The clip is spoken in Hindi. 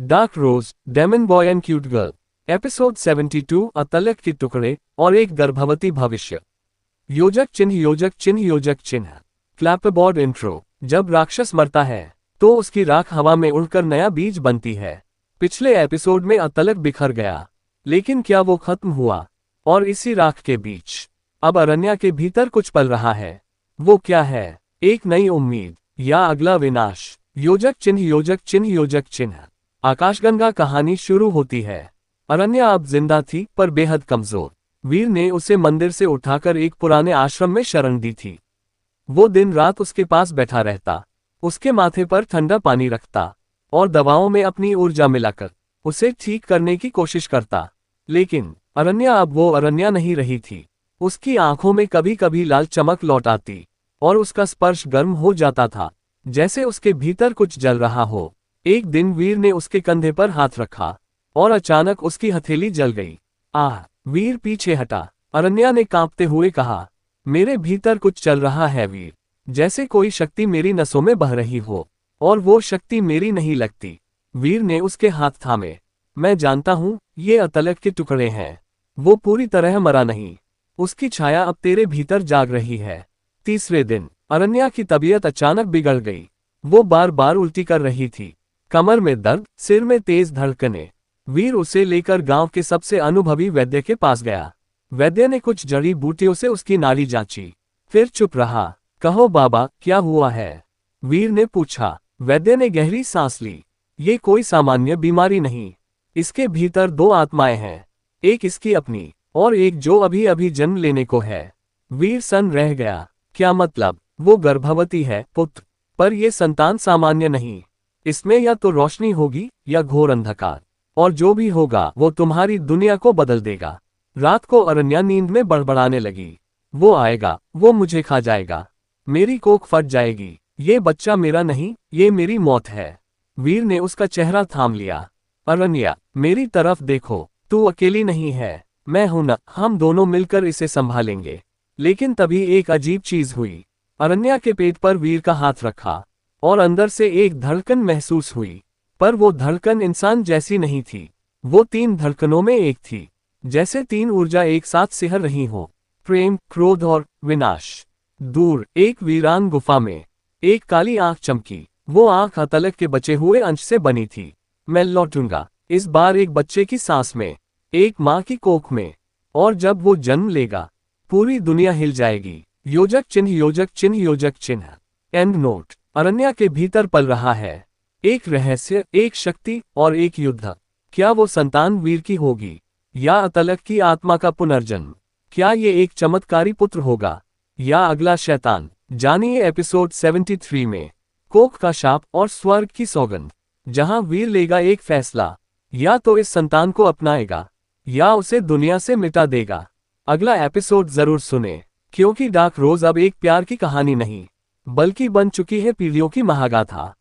Dark rose, demon boy and cute girl, episode 72, अतलक के टुकड़े और एक गर्भवती भविष्य। योजक चिन्ह योजक चिन्ह योजक चिन्ह। Clapboard intro. जब राक्षस मरता है तो उसकी राख हवा में उड़कर नया बीज बनती है। पिछले एपिसोड में अतलक बिखर गया, लेकिन क्या वो खत्म हुआ? और इसी राख के बीच अब अरण्या के भीतर कुछ पल रहा है। वो क्या है? एक नई उम्मीद या अगला विनाश? योजक चिन्ह योजक चिन्ह योजक चिन्ह। आकाशगंगा कहानी शुरू होती है। अरण्या अब जिंदा थी, पर बेहद कमजोर। वीर ने उसे मंदिर से उठाकर एक पुराने आश्रम में शरण दी थी। वो दिन रात उसके पास बैठा रहता, उसके माथे पर ठंडा पानी रखता और दवाओं में अपनी ऊर्जा मिलाकर उसे ठीक करने की कोशिश करता। लेकिन अरण्या अब वो अरण्या नहीं रही थी। उसकी आंखों में कभी कभी लाल चमक लौट आती और उसका स्पर्श गर्म हो जाता था, जैसे उसके भीतर कुछ जल रहा हो। एक दिन वीर ने उसके कंधे पर हाथ रखा और अचानक उसकी हथेली जल गई। आह! वीर पीछे हटा। अरण्या ने कांपते हुए कहा, मेरे भीतर कुछ चल रहा है वीर, जैसे कोई शक्ति मेरी नसों में बह रही हो, और वो शक्ति मेरी नहीं लगती। वीर ने उसके हाथ थामे। मैं जानता हूं, ये अतलक के टुकड़े हैं। वो पूरी तरह मरा नहीं। उसकी छाया अब तेरे भीतर जाग रही है। तीसरे दिन अरण्या की तबीयत अचानक बिगड़ गई। वो बार बार उल्टी कर रही थी, कमर में दर्द, सिर में तेज धड़कनें। वीर उसे लेकर गांव के सबसे अनुभवी वैद्य के पास गया। वैद्य ने कुछ जड़ी बूटियों से उसकी नाड़ी जांची, फिर चुप रहा। कहो बाबा, क्या हुआ है? वीर ने पूछा। वैद्य ने गहरी सांस ली। ये कोई सामान्य बीमारी नहीं। इसके भीतर दो आत्माएं हैं, एक इसकी अपनी और एक जो अभी अभी जन्म लेने को है। वीर सन्न रह गया। क्या मतलब? वो गर्भवती है पुत्र, पर यह संतान सामान्य नहीं। इसमें या तो रोशनी होगी या घोर अंधकार, और जो भी होगा वो तुम्हारी दुनिया को बदल देगा। रात को अरण्या नींद में बड़बड़ाने लगी। वो आएगा, वो मुझे खा जाएगा, मेरी कोख फट जाएगी, ये बच्चा मेरा नहीं, ये मेरी मौत है। वीर ने उसका चेहरा थाम लिया। अरण्या, मेरी तरफ देखो, तू अकेली नहीं है, मैं हूं ना, हम दोनों मिलकर इसे संभालेंगे। लेकिन तभी एक अजीब चीज हुई। अरण्या के पेट पर वीर का हाथ रखा और अंदर से एक धड़कन महसूस हुई, पर वो धड़कन इंसान जैसी नहीं थी। वो तीन धड़कनों में एक थी, जैसे तीन ऊर्जा एक साथ सिहर रही हो, प्रेम, क्रोध और विनाश। दूर एक वीरान गुफा में एक काली आंख चमकी। वो आंख अतलक के बचे हुए अंश से बनी थी। मैं लौटूंगा, इस बार एक बच्चे की सांस में, एक माँ की कोख में, और जब वो जन्म लेगा पूरी दुनिया हिल जाएगी। योजक चिन्ह योजक चिन्ह योजक चिन्ह। And note. अरण्या के भीतर पल रहा है एक रहस्य, एक शक्ति और एक युद्ध। क्या वो संतान वीर की होगी या अतलक की आत्मा का पुनर्जन्म? क्या ये एक चमत्कारी पुत्र होगा या अगला शैतान? जानिए एपिसोड 73 में कोख का शाप और स्वर्ग की सौगंध, जहां वीर लेगा एक फैसला, या तो इस संतान को अपनाएगा या उसे दुनिया से मिटा देगा। अगला एपिसोड जरूर सुने, क्योंकि डार्क रोज अब एक प्यार की कहानी नहीं, बल्कि बन चुकी है पीढ़ियों की महागाथा।